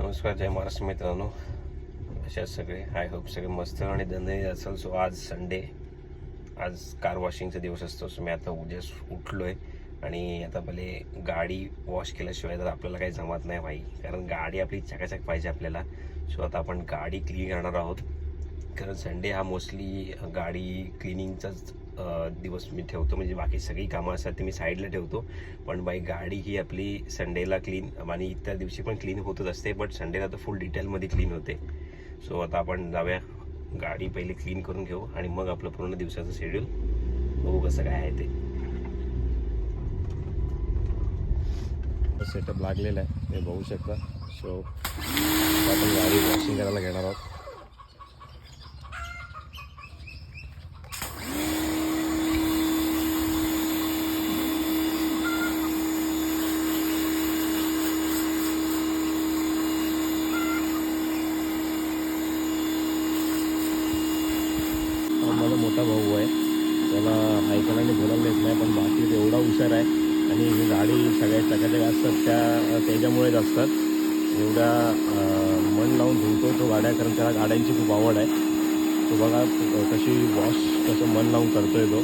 नमस्कार, जय महाराष्ट्र मित्रांनो. अशा सगळे आय होप सगळे मस्त आणि दणदणीत असेल. सो आज संडे, आज कार वॉशिंगचा दिवस असतो. सो मी आता उद्या उठलो आहे आणि आता पहिले गाडी वॉश केल्याशिवाय तर आपल्याला काही जमत नाही भाई, कारण गाडी आपली चकाचक पाहिजे आपल्याला. सो आता आपण गाडी क्लीन करणार आहोत, कारण संडे हा मोस्टली गाडी क्लिनिंगचाच दिवस मी ठेवतो. म्हणजे बाकी सगळी कामं असतात ते मी साईडला ठेवतो, पण बाई गाडी ही आपली संडेला क्लीन आणि इतर दिवशी पण क्लीन होतच असते, बट संडेला तर फुल डिटेलमध्ये क्लीन होते. सो आता आपण जाऊया, गाडी पहिले क्लीन करून घेऊ आणि मग आपलं पूर्ण दिवसाचं शेड्यूल बघू कसं काय आहे ते. सेटअप लागलेला आहे हे बघू शकता. सो आपण गाडी वॉशिंग करायला घेणार आहोत. माझा मोठा भाऊ आहे, त्याला ऐकायला आणि बोलायला येत नाही, पण बाकी एवढा हुशार आहे. आणि ही गाडी सगळ्या चकाचक असतात त्याच्यामुळेच असतात. एवढा मन लावून धुतो तो गाड्या, कारण त्याला गाड्यांची खूप आवड आहे. तो बघा कशी वॉश कसं मन लावून करतोय तो.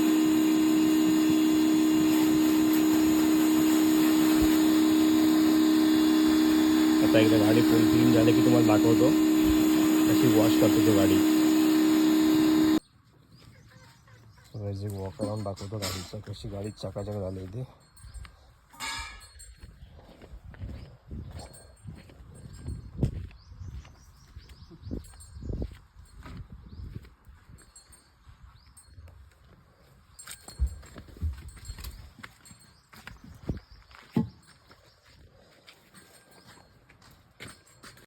आता एकदा गाडी फुल क्लीन झाली की तुम्हाला दाखवतो कशी वॉश करतो तो गाडी. वॉक अराउंड दाखवतो गाडीचं, कशी गाडी चकाचक झाली ती.